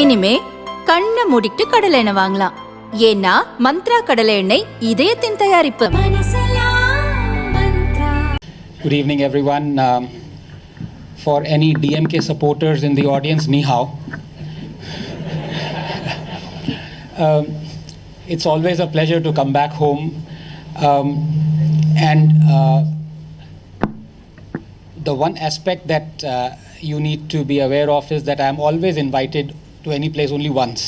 இனிமே கண்ணை மூடிட்டு கடலை எண்ணெய் வாங்கலாம். ஏன்னா மந்த்ரா கடலை எண்ணெய் இதயத்தின் தயாரிப்பு. Good evening, everyone. For any DMK supporters in the audience, ni hao. It's always a pleasure to come back home. And the one aspect that you need to be aware of is that I'm always invited to any place only once.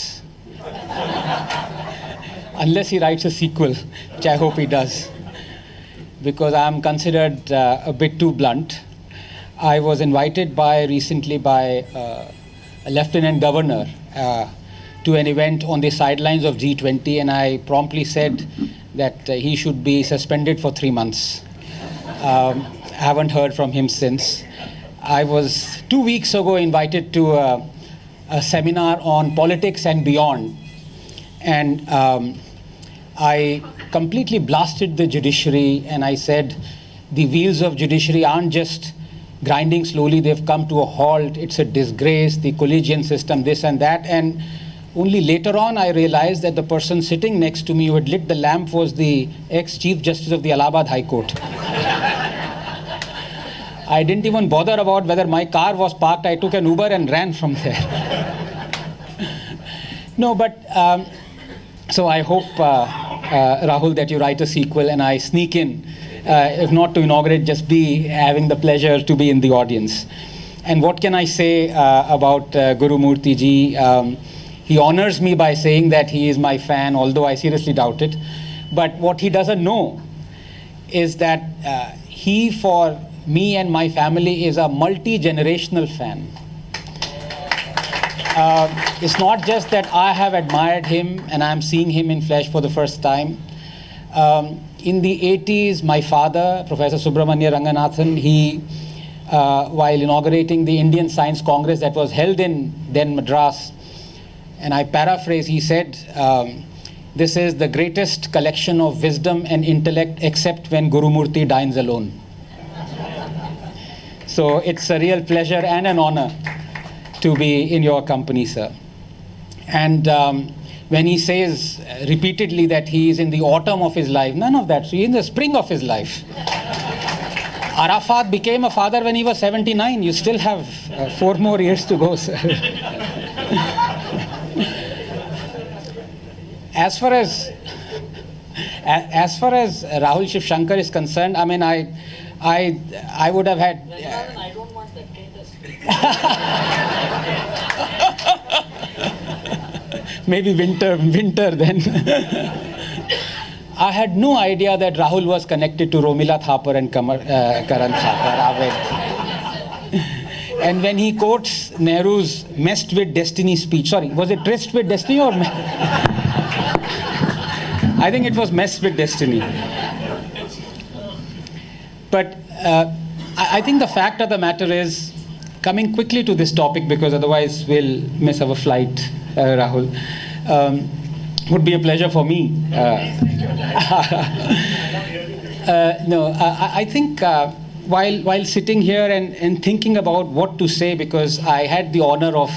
Unless he writes a sequel, which I hope he does. Because I'm considered a bit too blunt. I was invited recently by a lieutenant governor to an event on the sidelines of G20, and I promptly said that he should be suspended for 3 months. I haven't heard from him since. I was 2 weeks ago invited to a seminar on politics and beyond, and I completely blasted the judiciary, and I said the wheels of judiciary aren't just grinding slowly, they've come to a halt. It's a disgrace, the collegiate system, this and that. And only later on I realized that the person sitting next to me who had lit the lamp was the ex-Chief Justice of the Allahabad High Court. I didn't even bother about whether my car was parked. I took an Uber and ran from there. No, but so I hope, Rahul, that you write a sequel and I sneak in, if not to inaugurate, just be having the pleasure to be in the audience. And what can I say about Gurumurthy ji? He honors me by saying that he is my fan, although I seriously doubt it. But what he doesn't know is that he, for me and my family, is a multi-generational fan. It's not just that I have admired him and I'm seeing him in flesh for the first time. In the 80s, my father, Professor Anand Ranganathan, he, while inaugurating the Indian Science Congress that was held in then Madras, and I paraphrase, he said, this is the greatest collection of wisdom and intellect except when Gurumurthy dines alone. So it's a real pleasure and an honor to be in your company, sir. And when he says repeatedly that he is in the autumn of his life, none of that. So he is in the spring of his life. Arafat became a father when he was 79. You still have 4 more years to go, sir. As far as Rahul Shiv Shankar is concerned, I mean, I would have had. I don't want that kind of speech. Maybe winter then. I had no idea that Rahul was connected to Romila Thapar and Karan Thapar. And when he quotes Nehru's messed with destiny speech, sorry, was it tryst with destiny or? I think it was messed with destiny. But I think the fact of the matter is, coming quickly to this topic because otherwise we'll miss our flight, Rahul, would be a pleasure for me. No, I think while sitting here and thinking about what to say, because I had the honor of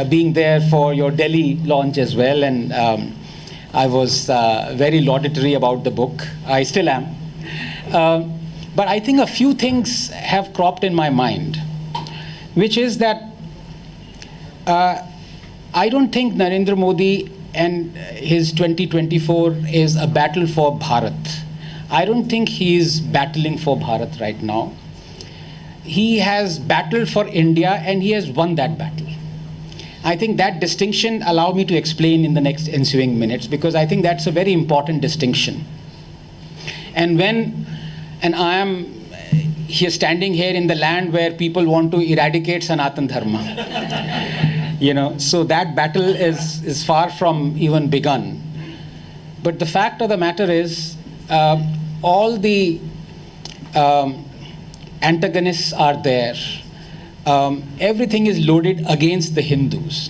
being there for your Delhi launch as well, and I was very laudatory about the book. I still am. But I think a few things have cropped in my mind, which is that I don't think Narendra Modi and his 2024 is a battle for Bharat. I don't think he is battling for Bharat right now. He has battled for India and he has won that battle. I think that distinction, allow me to explain in the next ensuing minutes, because I think that's a very important distinction. And I am here standing here in the land where people want to eradicate Sanatan Dharma. So that battle is far from even begun. But the fact of the matter is, all the antagonists are there. Everything is loaded against the Hindus.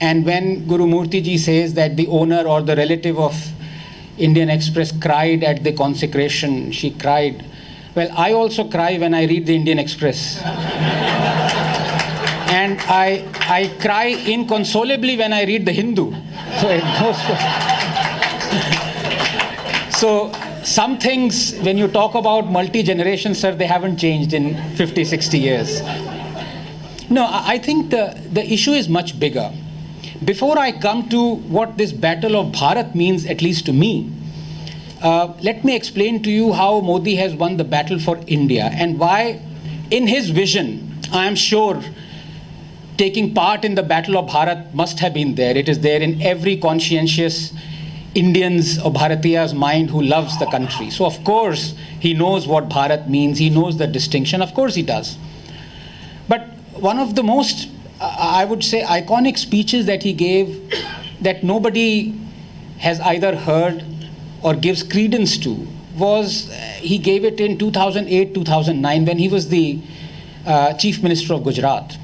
And when Gurumurthy ji says that the owner or the relative of Indian Express cried at the consecration, she cried. Well, I also cry when I read the Indian Express. And I cry inconsolably when I read the Hindu. So it goes. So some things, when you talk about multi-generation, sir, they haven't changed in 50, 60 years. No, I think the issue is much bigger. Before I come to what this battle of Bharat means, at least to me, let me explain to you how Modi has won the battle for India and why, in his vision, I am sure taking part in the battle of Bharat must have been there. It is there in every conscientious Indian's or Bharatiya's mind who loves the country. So of course he knows what Bharat means. He knows the distinction. Of course he does. But one of the most, I would say, iconic speeches that he gave that nobody has either heard or gives credence to was he gave it in 2008-2009 when he was the Chief Minister of Gujarat.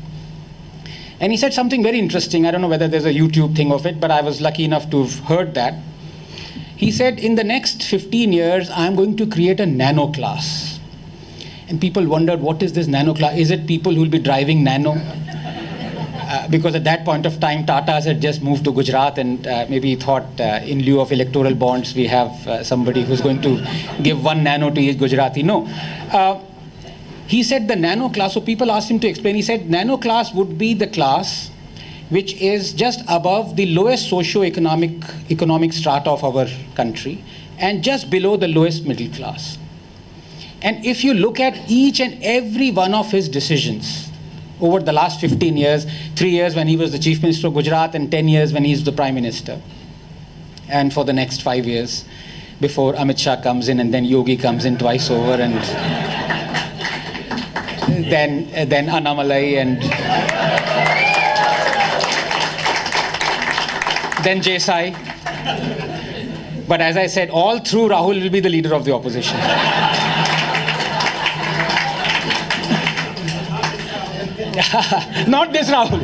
And he said something very interesting. I don't know whether there's a YouTube thing of it, but I was lucky enough to have heard that. He said, in the next 15 years, I'm going to create a nano class. And people wondered, what is this nano class? Is it people who will be driving nano? Because at that point of time, Tatas had just moved to Gujarat and maybe he thought in lieu of electoral bonds, we have somebody who's going to give 1 nano to each Gujarati. No. He said the nano class, so people asked him to explain. He said nano class would be the class which is just above the lowest socio-economic strata of our country and just below the lowest middle class. And if you look at each and every one of his decisions over the last 15 years, 3 years when he was the Chief Minister of Gujarat and 10 years when he's the Prime Minister, and for the next 5 years before Amit Shah comes in and then Yogi comes in twice over and then Annamalai and then Jesai. But as I said, all through Rahul will be the leader of the opposition. Not this Rahul.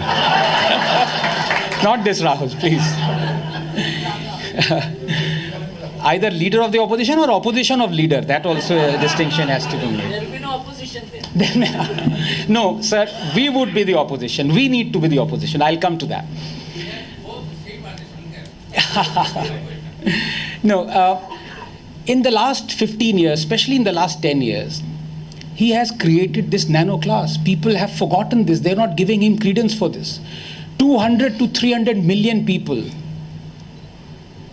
Not this Rahul, please. Either leader of the opposition or opposition of leader. That also a distinction has to be made. There will be no opposition then. No, sir, we would be the opposition. We need to be the opposition. I'll come to that. No, in the last 15 years, especially in the last 10 years, he has created this nano class. People have forgotten this. They're not giving him credence for this. 200 to 300 million people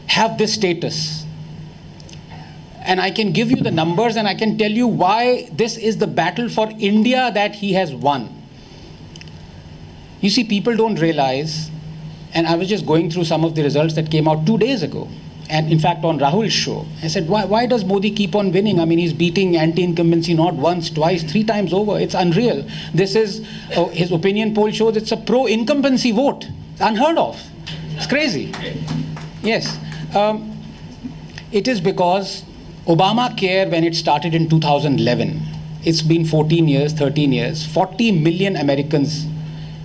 have this status. And I can give you the numbers and I can tell you why this is the battle for India that he has won. You see, people don't realize, and I was just going through some of the results that came out 2 days ago. And in fact, on Rahul's show, I said, why does Modi keep on winning? I mean, he's beating anti-incumbency not once, twice, 3 times over. It's unreal. This is, his opinion poll shows it's a pro-incumbency vote. It's unheard of. It's crazy. Yes. It is because Obamacare, when it started in 2011, it's been 14 years, 13 years, 40 million Americans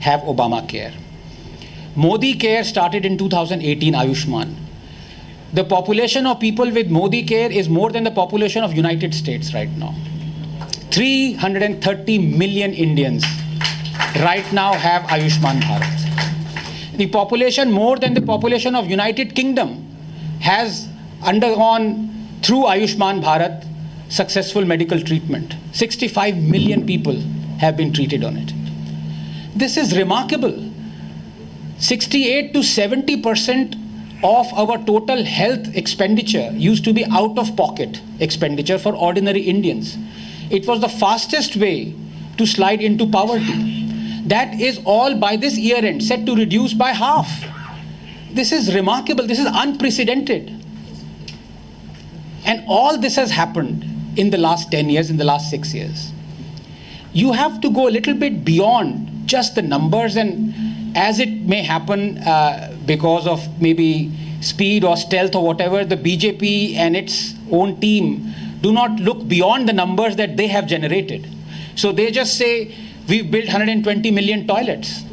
have Obamacare. Modi Care started in 2018, Ayushman. The population of people with Modi Care is more than the population of United States right now. 330 million Indians right now have Ayushman Bharat. The population more than the population of United Kingdom has undergone through Ayushman Bharat successful medical treatment. 65 million people have been treated on it. This is remarkable. 68 to 70% of our total health expenditure used to be out-of-pocket expenditure for ordinary Indians. It was the fastest way to slide into poverty. That is all by this year end set to reduce by half. This is remarkable. This is unprecedented. And all this has happened in the last 10 years, in the last 6 years. You have to go a little bit beyond just the numbers, and as it may happen because of maybe speed or stealth or whatever, the BJP and its own team do not look beyond the numbers that they have generated. So they just say, we've built 120 million toilets.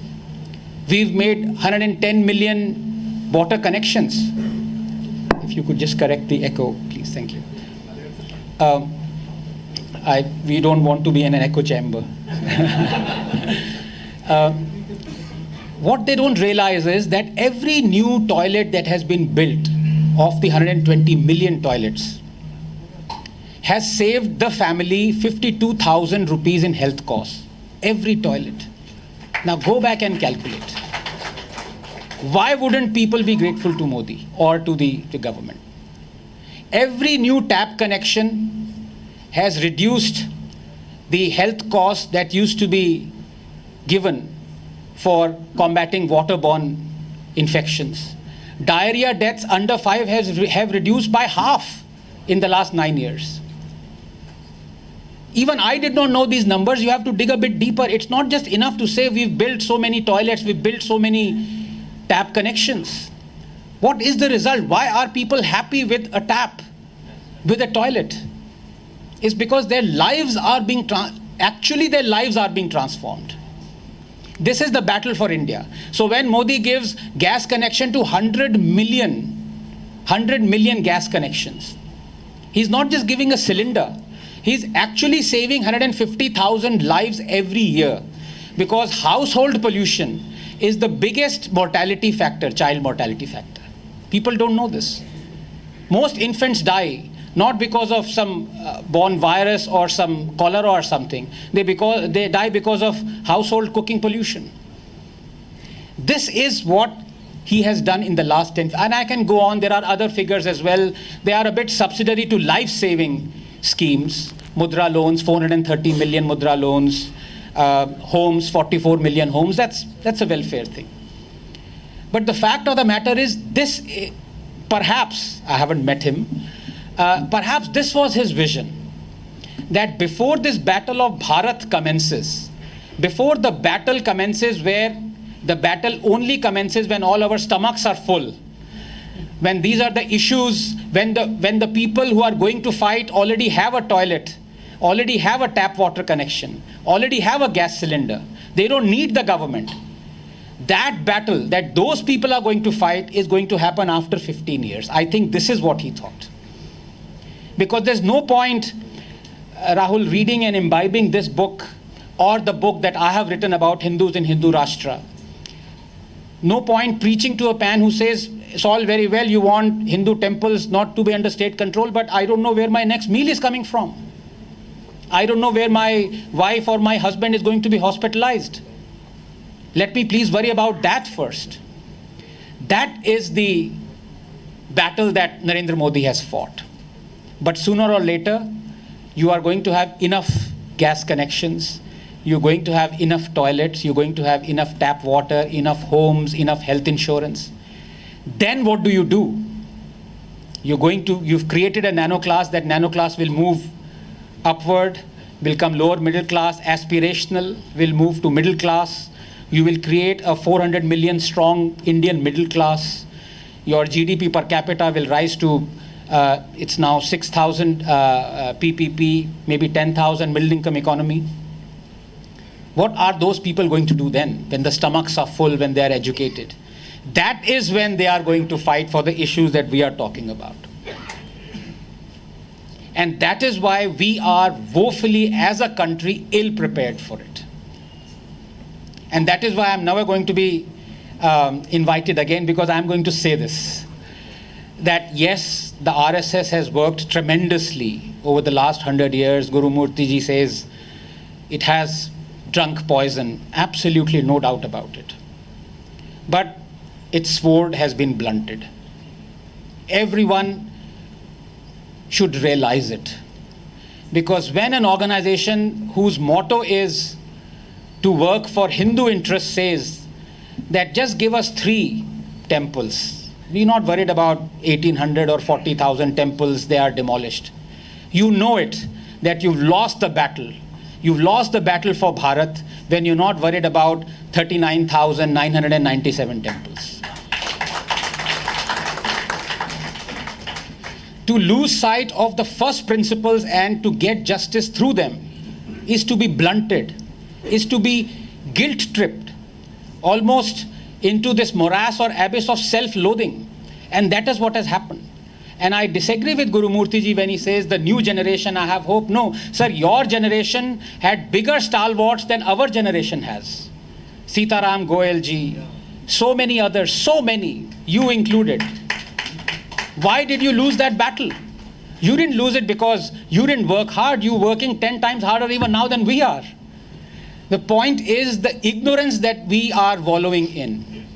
We've made 110 million water connections. If you could just correct the echo, please. Thank you. We don't want to be in an echo chamber. What they don't realize is that every new toilet that has been built of the 120 million toilets has saved the family 52,000 rupees in health costs. Every toilet. Now go back and calculate. Why wouldn't people be grateful to Modi or to the government? Every new tap connection has reduced the health costs that used to be given for combating waterborne infections. Diarrhea deaths under 5 have reduced by half in the last 9 years. Even I did not know these numbers. You have to dig a bit deeper. It's not just enough to say we've built so many toilets, we've built so many tap connections. What is the result? Why are people happy with a tap, with a toilet? It's because their lives are being their lives are being transformed. This is the battle for India. So when Modi gives gas connection to 100 million gas connections, he's not just giving a cylinder. He's actually saving 150,000 lives every year, because household pollution is the biggest mortality factor, child mortality factor. People don't know this. Most infants die not because of some born virus or some cholera or something. They die because of household cooking pollution. This is what he has done in the last 10. And I can go on. There are other figures as well. They are a bit subsidiary to life-saving schemes. Mudra loans, 430 million Mudra loans. Homes, 44 million homes. That's a welfare thing. But the fact of the matter is, this, perhaps, I haven't met him, perhaps this was his vision, that before this battle of Bharat commences, before the battle commences, where the battle only commences when all our stomachs are full, when these are the issues, when the people who are going to fight already have a toilet, already have a tap water connection, already have a gas cylinder, they don't need the government. That battle that those people are going to fight is going to happen after 15 years. I think this is what he thought. Because there's no point, Rahul, reading and imbibing this book or the book that I have written about Hindus in Hindu Rashtra. No point preaching to a man who says, it's all very well, you want Hindu temples not to be under state control, but I don't know where my next meal is coming from. I don't know where my wife or my husband is going to be hospitalized. Let me please worry about that first. That is the battle that Narendra Modi has fought. But sooner or later, you are going to have enough gas connections, you're going to have enough toilets, you're going to have enough tap water, enough homes, enough health insurance. Then what do? You've created a nano class. That nano class will move upward, will come lower middle class, aspirational, will move to middle class. You will create a 400 million strong Indian middle class. Your GDP per capita will rise to, it's now 6,000 PPP, maybe 10,000 middle income economy. What are those people going to do then, when the stomachs are full, when they are educated? That is when they are going to fight for the issues that we are talking about. And that is why we are woefully, as a country, ill-prepared for it. And that is why I'm never going to be invited again, because I'm going to say this, that yes, the RSS has worked tremendously over the last 100 years. Gurumurthy ji says it has drunk poison. Absolutely no doubt about it. But its sword has been blunted. Everyone should realize it. Because when an organization whose motto is to work for Hindu interests says that just give us 3 temples, we're not worried about 1,800 or 40,000 temples, they are demolished. You know it, that you've lost the battle. You've lost the battle for Bharat when you're not worried about 39,997 temples. To lose sight of the first principles and to get justice through them is to be blunted, is to be guilt-tripped, almost into this morass or abyss of self-loathing. And that is what has happened. And I disagree with Gurumurthy ji when he says the new generation, I have hope. No, sir, your generation had bigger stalwarts than our generation has. Sitaram Goel ji, so many others, so many, you included. Why did you lose that battle? You didn't lose it because you didn't work hard. You're working 10 times harder even now than we are. The point is the ignorance that we are wallowing in.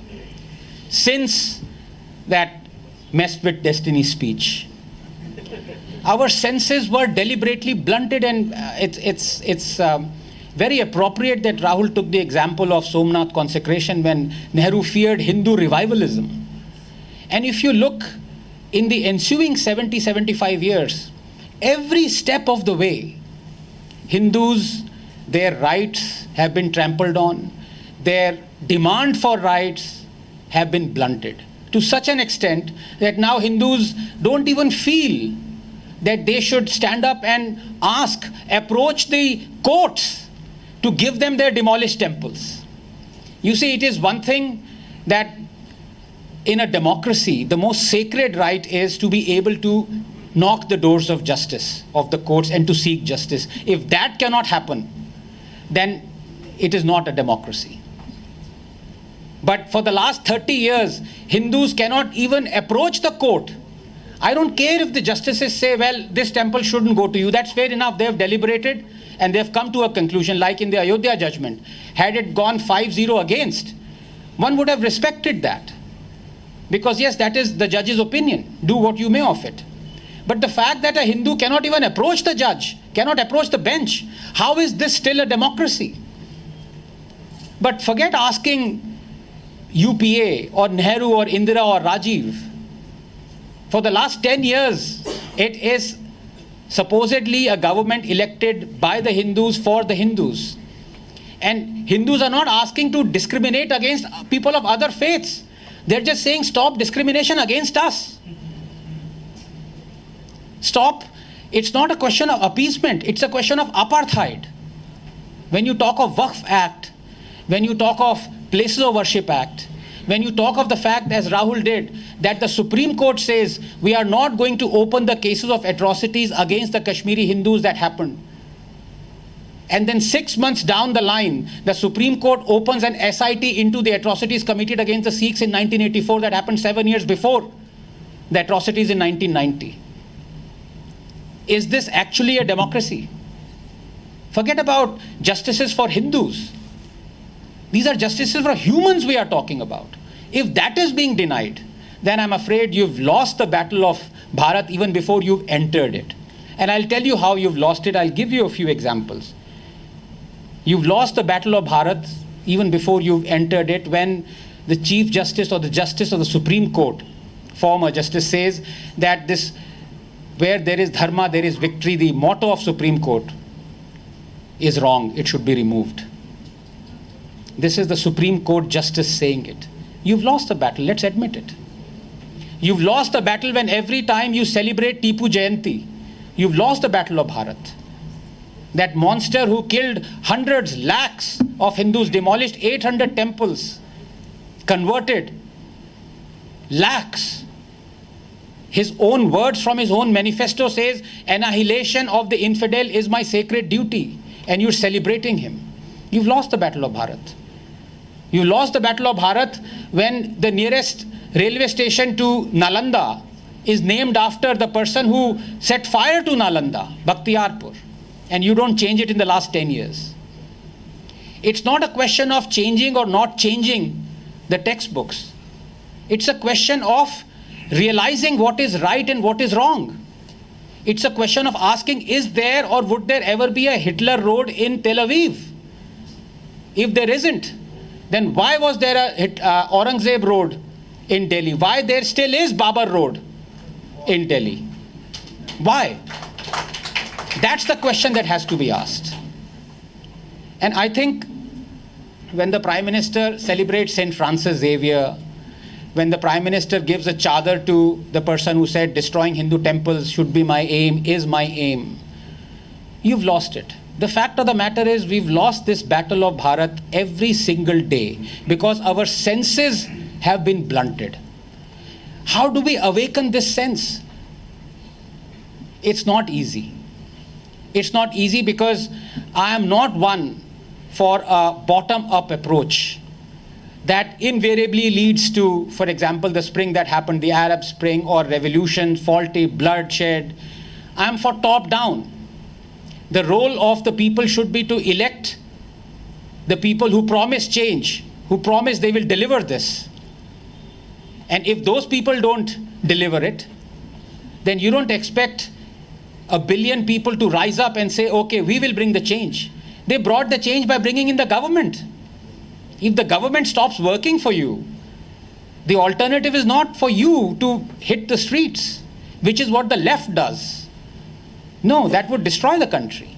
Since that messed with destiny speech, our senses were deliberately blunted, and it's very appropriate that Rahul took the example of Somnath consecration when Nehru feared Hindu revivalism. And if you look in the ensuing 75 years, every step of the way, Hindus, their rights have been trampled on, their demand for rights have been blunted to such an extent that now Hindus don't even feel that they should stand up and approach the courts to give them their demolished temples. You see, it is one thing that in a democracy, the most sacred right is to be able to knock the doors of justice, of the courts, and to seek justice. If that cannot happen, then it is not a democracy. But for the last 30 years, Hindus cannot even approach the court. I don't care if the justices say, well, this temple shouldn't go to you. That's fair enough. They have deliberated and they've come to a conclusion, like in the Ayodhya judgment. Had it gone 5-0 against, one would have respected that. Because yes, that is the judge's opinion. Do what you may of it. But the fact that a Hindu cannot even approach the judge, cannot approach the bench, how is this still a democracy? But forget asking UPA or Nehru or Indira or Rajiv. For the last 10 years, it is supposedly a government elected by the Hindus for the Hindus. And Hindus are not asking to discriminate against people of other faiths. They're just saying, stop discrimination against us. Stop. It's not a question of appeasement. It's a question of apartheid. When you talk of Waqf Act, when you talk of Places of Worship Act, when you talk of the fact, as Rahul did, that the Supreme Court says we are not going to open the cases of atrocities against the Kashmiri Hindus that happened. And then 6 months down the line, the Supreme Court opens an SIT into the atrocities committed against the Sikhs in 1984 that happened 7 years before the atrocities in 1990. Is this actually a democracy? Forget about justices for Hindus. These are justices for humans we are talking about. If that is being denied, then I'm afraid you've lost the battle of Bharat even before you've entered it. And I'll tell you how you've lost it. I'll give you a few examples. You've lost the battle of Bharat even before you've entered it, when the Chief Justice or the Justice of the Supreme Court, former Justice, says that this, where there is dharma, there is victory, the motto of Supreme Court is wrong. It should be removed. This is the Supreme Court Justice saying it. You've lost the battle. Let's admit it. You've lost the battle when every time you celebrate Tipu Jayanti, you've lost the battle of Bharat. That monster who killed hundreds, lakhs of Hindus, demolished 800 temples, converted lakhs. His own words from his own manifesto says, annihilation of the infidel is my sacred duty. And you're celebrating him. You've lost the battle of Bharat. You lost the battle of Bharat when the nearest railway station to Nalanda is named after the person who set fire to Nalanda, Bakhtiyarpur. And you don't change it in the last 10 years. It's not a question of changing or not changing the textbooks. It's a question of realizing what is right and what is wrong. It's a question of asking, is there or would there ever be a Hitler Road in Tel Aviv? If there isn't, then why was there a Aurangzeb Road in Delhi? Why there still is Babar Road in Delhi? Why? That's the question that has to be asked. And I think when the Prime Minister celebrates St. Francis Xavier, when the Prime Minister gives a chadar to the person who said destroying Hindu temples should be my aim, is my aim, you've lost it. The fact of the matter is we've lost this battle of Bharat every single day because our senses have been blunted. How do we awaken this sense? It's not easy. It's not easy because I am not one for a bottom-up approach. that invariably leads to, for example, the spring that happened, the Arab Spring or revolution, faulty bloodshed. I'm for top down. The role of the people should be to elect the people who promise change, who promise they will deliver this. And if those people don't deliver it, then you don't expect a billion people to rise up and say, okay, we will bring the change. They brought the change by bringing in the government. If the government stops working for you, the alternative is not for you to hit the streets, which is what the left does. No, that would destroy the country.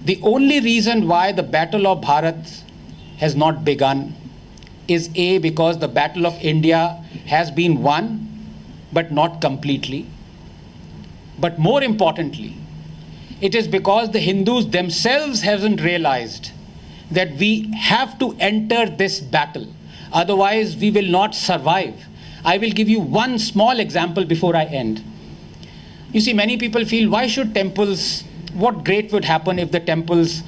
The only reason why the Battle of Bharat has not begun is A, because the Battle of India has been won, but not completely. But more importantly, it is because the Hindus themselves haven't realized that we have to enter this battle. Otherwise, we will not survive. I will give you one small example before I end. You see, many people feel, why should temples, what great would happen if the temples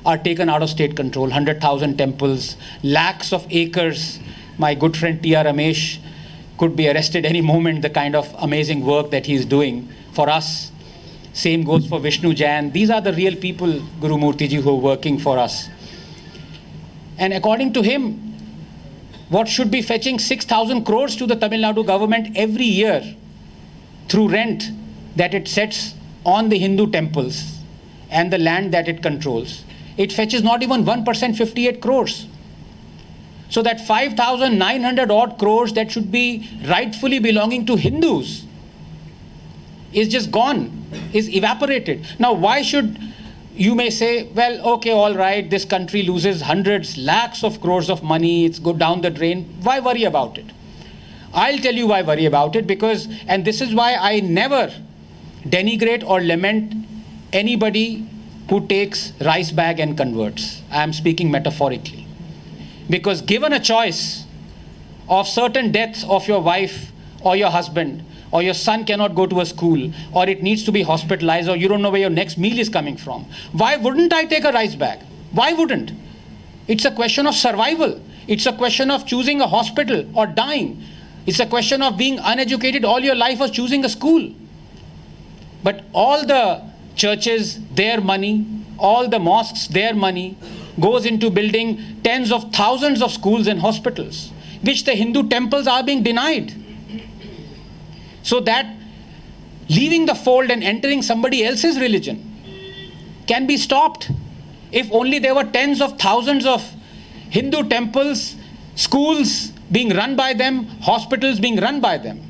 are taken out of state control? 100,000 temples, lakhs of acres. My good friend T.R. Ramesh could be arrested any moment, the kind of amazing work that he's doing for us. Same goes for Vishnu Jain. These are the real people, Gurumurthy ji, who are working for us. And according to him, what should be fetching 6,000 crores to the Tamil Nadu government every year through rent that it sets on the Hindu temples and the land that it controls, it fetches not even 1%, 58 crores. So that 5,900 odd crores that should be rightfully belonging to Hindus is just gone, is evaporated. Now, why should, you may say, well, okay, all right, this country loses hundreds, lakhs of crores of money, it's go down the drain. Why worry about it? I'll tell you why worry about it, because, and this is why I never denigrate or lament anybody who takes rice bag and converts. I am speaking metaphorically. Because given a choice of certain deaths of your wife or your husband, or your son cannot go to a school, or it needs to be hospitalized, or you don't know where your next meal is coming from, why wouldn't I take a rice bag? Why wouldn't? It's a question of survival. It's a question of choosing a hospital or dying. It's a question of being uneducated all your life or choosing a school. But all the churches, their money, all the mosques, their money goes into building tens of thousands of schools and hospitals, which the Hindu temples are being denied. So that leaving the fold and entering somebody else's religion can be stopped. If only there were tens of thousands of Hindu temples, schools being run by them, hospitals being run by them,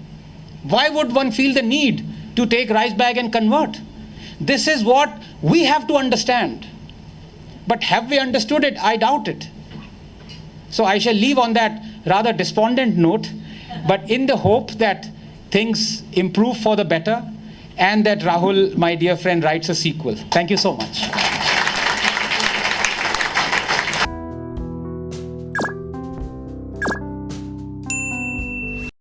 why would one feel the need to take rice bag and convert? This is what we have to understand. But have we understood it? I doubt it. So I shall leave on that rather despondent note, but in the hope that things improve for the better and that Rahul, my dear friend, writes a sequel. Thank you so much.